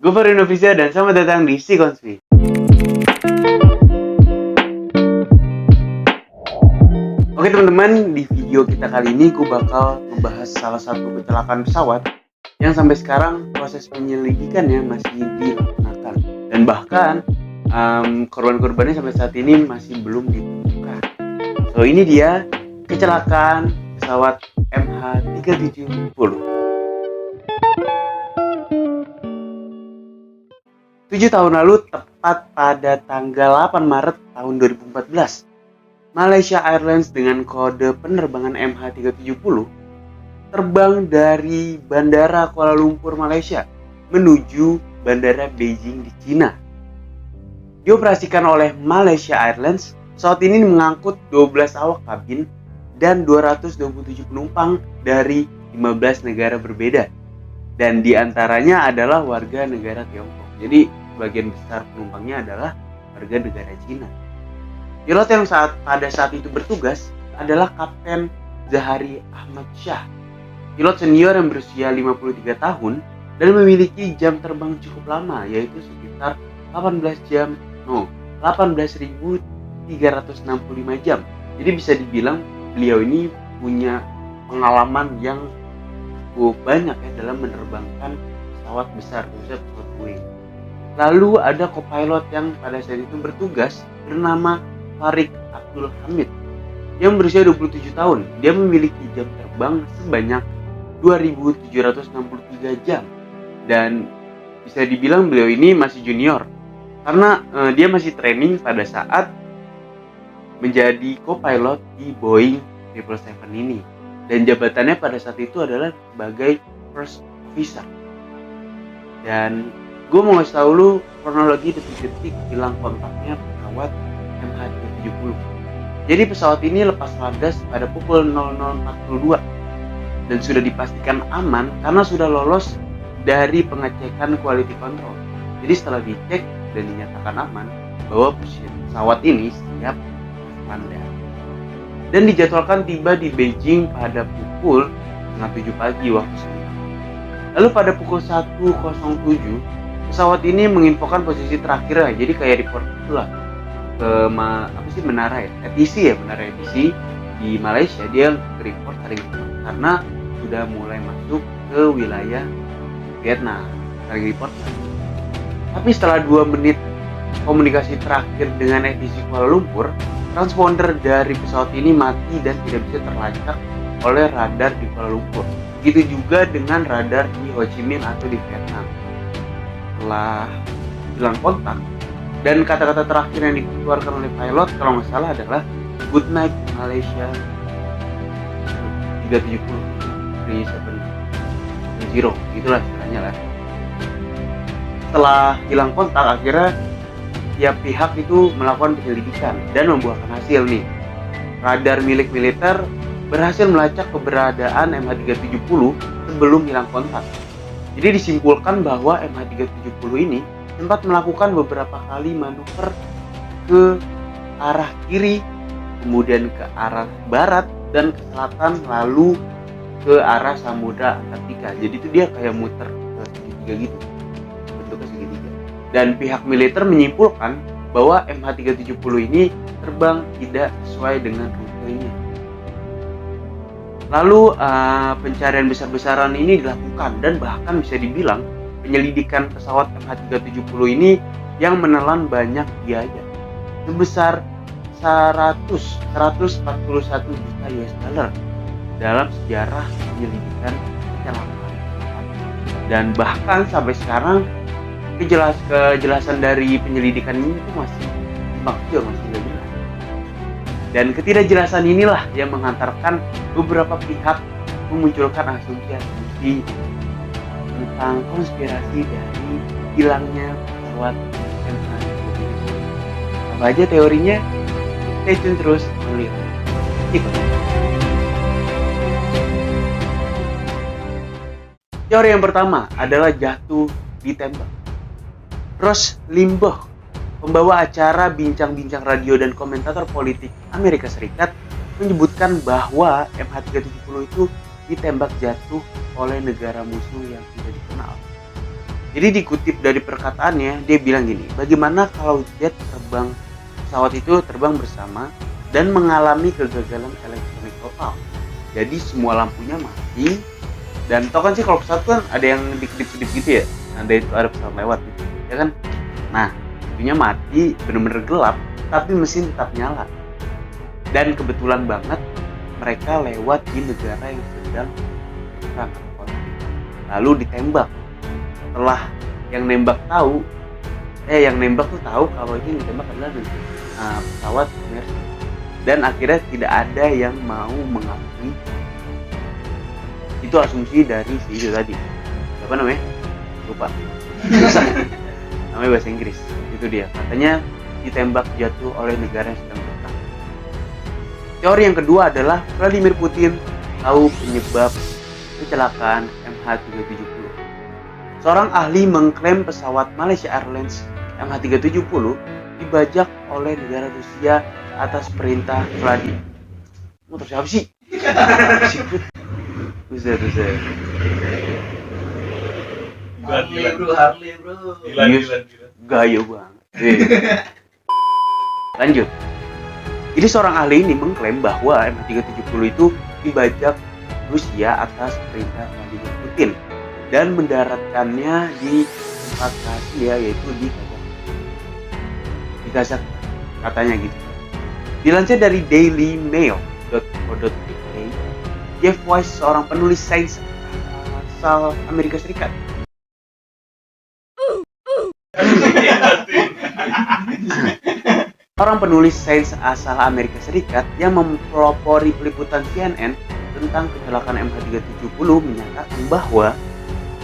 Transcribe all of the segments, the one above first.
Gue Farin Novisia dan selamat datang di Si Konspi. Oke teman-teman, di video kita kali ini gue bakal membahas salah satu kecelakaan pesawat yang sampai sekarang proses penyelidikannya masih dilaksanakan. Dan bahkan korban-korbannya sampai saat ini masih belum ditemukan. So ini dia kecelakaan pesawat MH370. 7 tahun lalu, tepat pada tanggal 8 Maret tahun 2014, Malaysia Airlines dengan kode penerbangan MH370 terbang dari Bandara Kuala Lumpur, Malaysia menuju Bandara Beijing di Cina. Dioperasikan oleh Malaysia Airlines, pesawat ini mengangkut 12 awak kabin dan 227 penumpang dari 15 negara berbeda. Dan diantaranya adalah warga negara Tiongkok. Jadi sebagian besar penumpangnya adalah warga negara Cina. Pilot yang pada saat itu bertugas adalah Kapten Zahari Ahmad Shah. Pilot senior yang berusia 53 tahun dan memiliki jam terbang cukup lama, yaitu sekitar 18.365 jam. Jadi bisa dibilang beliau ini punya pengalaman yang cukup banyak ya dalam menerbangkan pesawat besar, khususnya pesawat Boeing. Lalu ada co-pilot yang pada saat itu bertugas bernama Tariq Abdul Hamid yang berusia 27 tahun. Dia memiliki jam terbang sebanyak 2.763 jam. Dan bisa dibilang beliau ini masih junior karena dia masih training pada saat menjadi co-pilot di Boeing 777 ini. Dan jabatannya pada saat itu adalah sebagai first officer. Dan gue mau ngasih tau lu kronologi detik-detik hilang kontaknya pesawat MH370. Jadi pesawat ini lepas landas pada pukul 00.42 dan sudah dipastikan aman karena sudah lolos dari pengecekan quality control. Jadi setelah dicek dan dinyatakan aman bahwa pesawat ini siap landas. Dan dijadwalkan tiba di Beijing pada pukul 6.30 pagi waktu setempat. Lalu pada pukul 1.07 pesawat ini menginfokan posisi terakhir, jadi kayak report itulah ke menara ATC menara ATC di Malaysia. Dia report karena sudah mulai masuk ke wilayah Vietnam, report. Tapi setelah 2 menit komunikasi terakhir dengan ATC Kuala Lumpur, transponder dari pesawat ini mati dan tidak bisa terlacak oleh radar di Kuala Lumpur. Begitu juga dengan radar di Ho Chi Minh atau di Vietnam. Setelah hilang kontak dan kata-kata terakhir yang dikeluarkan oleh pilot kalau nggak salah adalah good night Malaysia 370 gitulah istilahnya lah. Setelah hilang kontak, akhirnya tiap pihak itu melakukan penyelidikan dan membuahkan hasil nih. Radar milik militer berhasil melacak keberadaan MH370 sebelum hilang kontak. Jadi disimpulkan bahwa MH370 ini sempat melakukan beberapa kali manuver ke arah kiri, kemudian ke arah barat dan ke selatan, lalu ke arah Samudra Antartika. Jadi itu dia kayak muter ke segitiga gitu, bentuknya segitiga. Dan pihak militer menyimpulkan bahwa MH370 ini terbang tidak sesuai dengan rutenya. Lalu pencarian besar-besaran ini dilakukan dan bahkan bisa dibilang penyelidikan pesawat MH370 ini yang menelan banyak biaya sebesar 141 juta US dollar dalam sejarah penyelidikan kecelakaan. Dan bahkan sampai sekarang kejelasan dari penyelidikan ini itu masih tidak jelas. Dan ketidakjelasan inilah yang menghantarkan beberapa pihak memunculkan asumsi-asumsi tentang konspirasi dari hilangnya pesawat MH370. Apa aja teorinya? Stay tune terus melihat. Teori yang pertama adalah jatuh ditembak. Rush Limbaugh, pembawa acara bincang-bincang radio dan komentator politik Amerika Serikat, menyebutkan bahwa MH370 itu ditembak jatuh oleh negara musuh yang tidak dikenal. Jadi dikutip dari perkataannya, dia bilang gini, bagaimana kalau pesawat itu terbang bersama dan mengalami kegagalan elektronik total. Jadi semua lampunya mati, dan tau kan sih kalau pesawat kan ada yang dikit-dikit gitu ya, ada pesawat lewat gitu, ya kan? Nah, lampunya mati, bener-bener gelap, tapi mesin tetap nyala. Dan kebetulan banget mereka lewat di negara yang sedang perang konflik. Lalu ditembak. Setelah yang nembak tuh tahu kalau ini yang ditembak adalah pesawat Mercy. Dan akhirnya tidak ada yang mau mengakui. Itu asumsi dari si itu tadi. Apa namanya? Lupa. Namanya bahasa Inggris. Itu dia. Katanya ditembak jatuh oleh negara yang sedang berperang. Teori yang kedua adalah Vladimir Putin tahu penyebab kecelakaan MH370. Seorang ahli mengklaim pesawat Malaysia Airlines MH370 dibajak oleh negara Rusia atas perintah Vladimir. Motor siapa sih? Buset. Harley bro. Gila. Gaya banget. Lanjut. Jadi seorang ahli ini mengklaim bahwa MH370 itu dibajak Rusia atas perintah Vladimir Putin dan mendaratkannya di tempat rahasia, yaitu di Kazakhstan, katanya gitu. Dilansir dari dailymail.co.uk, Jeff Weiss, seorang penulis sains asal Amerika Serikat, yang mempelopori peliputan CNN tentang kecelakaan MH370 menyatakan bahwa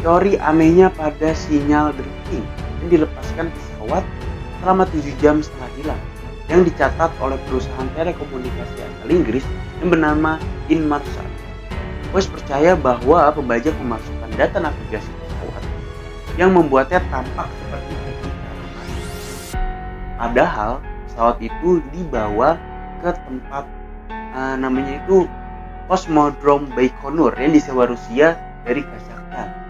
teori anehnya pada sinyal drifting yang dilepaskan pesawat selama 7 jam setelah hilang yang dicatat oleh perusahaan telekomunikasi asal Inggris yang bernama Inmarsat. Weiss percaya bahwa pembajak memasukkan data navigasi pesawat yang membuatnya tampak seperti ketinggalan. Padahal pesawat itu dibawa ke tempat namanya itu Cosmodrome Baikonur yang disewa Rusia dari Kazakhstan.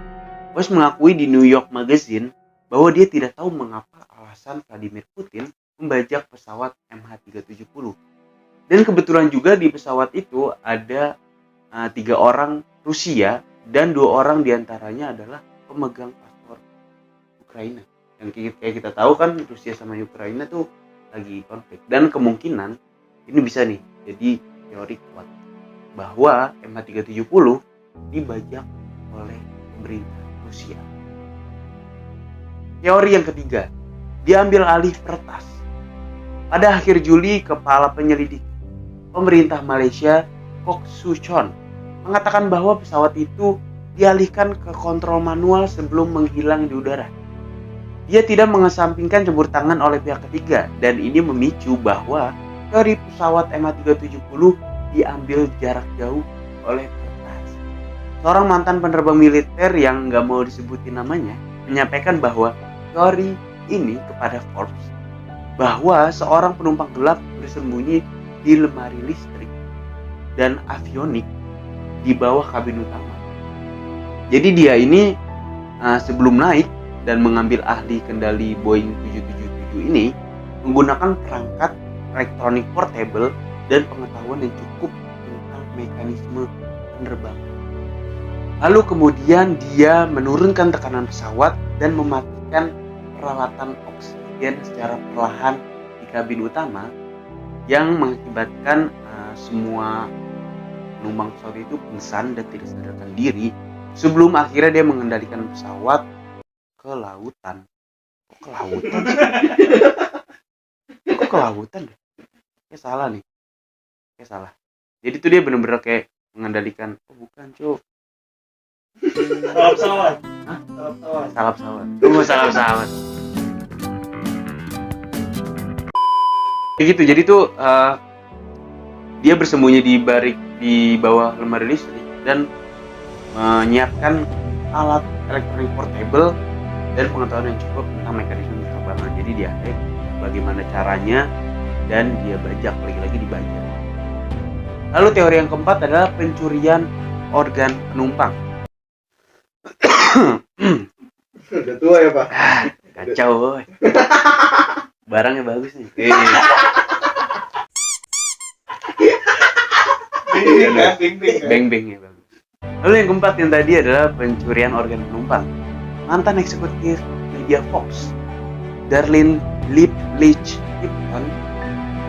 Weiss mengakui di New York Magazine bahwa dia tidak tahu mengapa alasan Vladimir Putin membajak pesawat MH370. Dan kebetulan juga di pesawat itu ada 3 orang Rusia dan 2 orang diantaranya adalah pemegang paspor Ukraina. Yang kayak kita tahu kan Rusia sama Ukraina tuh lagi konflik, dan kemungkinan ini bisa nih jadi teori kuat bahwa MH370 dibajak oleh pemerintah Rusia. Teori yang ketiga, diambil alih peretas. Pada akhir Juli, kepala penyelidik pemerintah Malaysia, Kok Su Chon, mengatakan bahwa pesawat itu dialihkan ke kontrol manual sebelum menghilang di udara. Dia tidak mengesampingkan campur tangan oleh pihak ketiga, dan ini memicu bahwa teori pesawat MH370 diambil jarak jauh oleh peretas. Seorang mantan penerbang militer yang nggak mau disebutin namanya menyampaikan bahwa teori ini kepada Forbes bahwa seorang penumpang gelap bersembunyi di lemari listrik dan avionik di bawah kabin utama. Jadi dia ini sebelum naik dan mengambil ahli kendali Boeing 777 ini menggunakan perangkat elektronik portable dan pengetahuan yang cukup tentang mekanisme penerbangan. Lalu kemudian dia menurunkan tekanan pesawat dan mematikan peralatan oksigen secara perlahan di kabin utama yang mengakibatkan semua penumpang pesawat itu pingsan dan tidak sadarkan diri sebelum akhirnya dia mengendalikan pesawat ke lautan. Kok ke lautan? Kok ke lautan? Kayak salah nih. Kayak salah. Jadi tuh dia bener-bener kayak mengendalikan. Oh bukan cuy. Salah pesawat. Hah? Salah pesawat. Tunggu, salah pesawat. Kayak gitu. Jadi tuh dia bersembunyi di bawah lemari listrik dan menyiapkan alat elektronik portable dan pengetahuan yang cukup tentang mekanisme penerbangan. Jadi dia hack bagaimana caranya dan dia bajak, lagi-lagi dibajak. Lalu teori yang keempat adalah pencurian organ penumpang. Udah tua ya Pak? Kacau boy. Barangnya bagus nih. Beng-beng ya bagus. Lalu yang keempat yang tadi adalah pencurian organ penumpang. Mantan eksekutif media Fox, Darlene Liplich Tipton,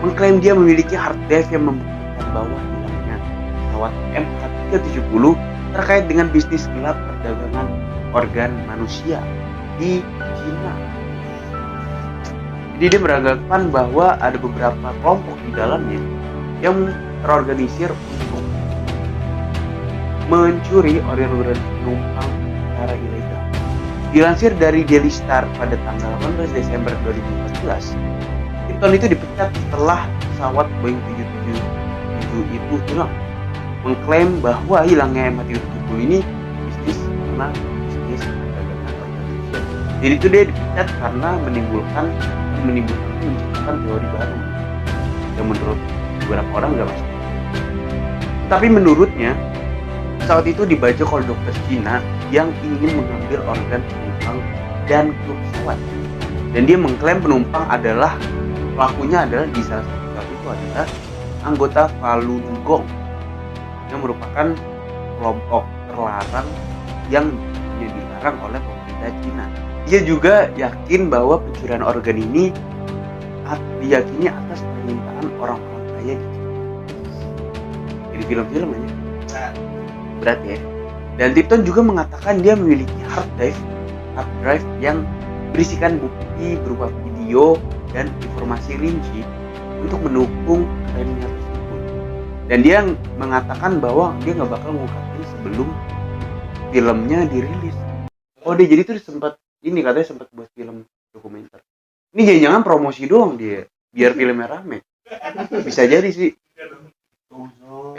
mengklaim dia memiliki hard drive yang membuktikan bahwa hilangnya pesawat MH370 terkait dengan bisnis gelap perdagangan organ manusia di Cina. Jadi dia beranggapan bahwa ada beberapa kelompok di dalamnya yang terorganisir untuk mencuri organ penumpang secara ilegal. Dilansir dari Daily Star pada tanggal 18 Desember 2014, Tipton itu dipecat setelah pesawat Boeing 777 itu hilang. Mengklaim bahwa hilangnya MH370 ini bisnis perdagangan organ manusia. Jadi itu dia dipecat karena menimbulkan menciptakan teori baru yang menurut beberapa orang nggak masuk. Tapi menurutnya pesawat itu dibajak oleh dokter Cina yang ingin mengambil organ penumpang dan kru pesawat. Dan dia mengklaim pelakunya adalah di salah satu pesawat itu adalah anggota Falun Gong yang merupakan kelompok terlarang yang dilarang oleh pemerintah Cina. Dia juga yakin bahwa pencurian organ ini diyakini atas permintaan orang-orang kaya di Cina. Jadi film-film aja. Berat ya. Dan Tipton juga mengatakan dia memiliki hard drive yang berisikan bukti berupa video dan informasi rinci untuk mendukung klaimnya tersebut. Dan dia mengatakan bahwa dia nggak bakal mengungkapkan sebelum filmnya dirilis. Oh dia jadi tuh katanya sempat buat film dokumenter. Ini jangan-jangan promosi doang dia biar filmnya rame. Bisa jadi sih.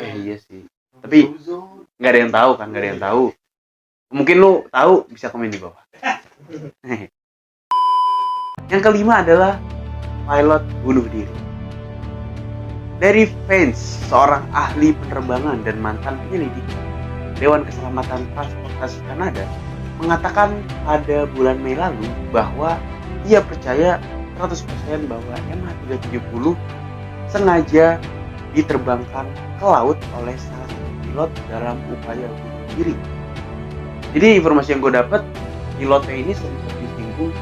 Iya sih. Tapi nggak ada yang tahu. Mungkin lu tahu, bisa komen di bawah. Yang kelima adalah pilot bunuh diri. Larry Vance, seorang ahli penerbangan dan mantan penyelidik Dewan Keselamatan Transportasi Kanada, mengatakan pada bulan Mei lalu bahwa ia percaya 100% bahwa MH370 sengaja diterbangkan ke laut oleh salah satu pilot dalam upaya bunuh diri. Jadi informasi yang gue dapat, pilotnya ini sempat disinggung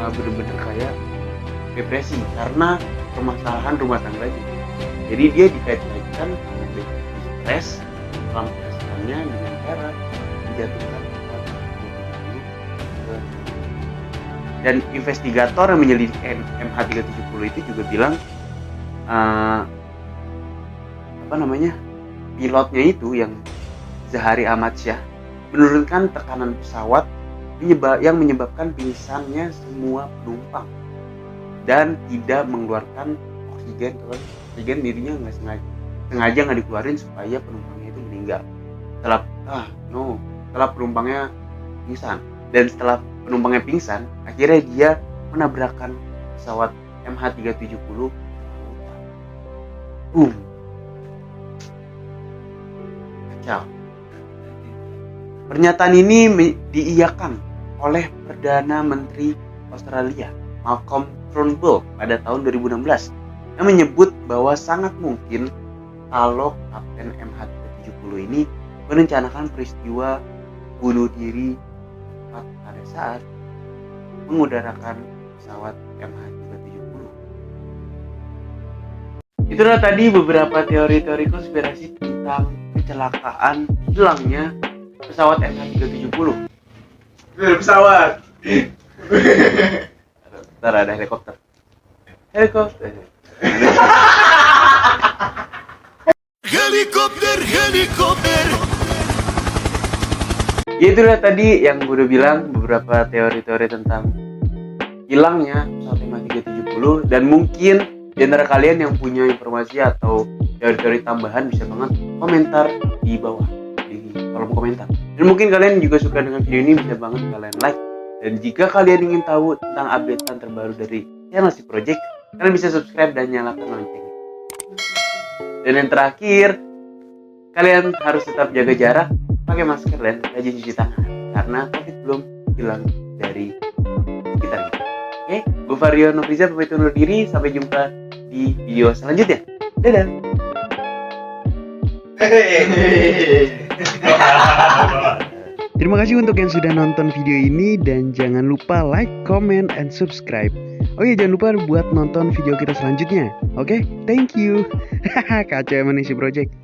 bener-bener kayak depresi karena permasalahan rumah tangganya. Jadi dia dikait-kaitkan dengan depresi stres selama kesehatannya dengan cara menjatuhkan pesawat dan investigator yang menyelidiki MH370 itu juga bilang pilotnya itu yang Zahari Ahmad Shah menurunkan tekanan pesawat yang menyebabkan pingsannya semua penumpang dan tidak mengeluarkan oksigen dirinya nggak sengaja nggak dikeluarin supaya penumpangnya itu meninggal setelah penumpangnya pingsan. Dan setelah penumpangnya pingsan akhirnya dia menabrakkan pesawat MH370. Kacau. Pernyataan ini diiyakan oleh Perdana Menteri Australia Malcolm Turnbull pada tahun 2016 yang menyebut bahwa sangat mungkin kalau Kapten MH370 ini merencanakan peristiwa bunuh diri pada saat mengudarakan pesawat MH370. Itulah tadi beberapa teori-teori konspirasi tentang kecelakaan hilangnya pesawat MH370. Ada pesawat. Ntar ada helikopter. Helikopter. Ya itulah tadi yang gue udah bilang, beberapa teori-teori tentang hilangnya pesawat MH370. Dan mungkin di antara kalian yang punya informasi atau teori-teori tambahan bisa banget komentar di bawah di kolom komentar. Dan mungkin kalian juga suka dengan video ini, bisa banget kalian like. Dan jika kalian ingin tahu tentang updatean terbaru dari channel Si Project, kalian bisa subscribe dan nyalakan loncengnya. Dan yang terakhir, kalian harus tetap jaga jarak, pakai masker dan rajin cuci tangan karena COVID belum hilang dari sekitar kita. Oke, gue Vario Nofriza pamit undur diri. Sampai jumpa di video selanjutnya. Dadah. Terima kasih untuk yang sudah nonton video ini dan jangan lupa like, comment, and subscribe. Oh iya, jangan lupa buat nonton video kita selanjutnya. Oke, thank you. Kacau emang nih si project.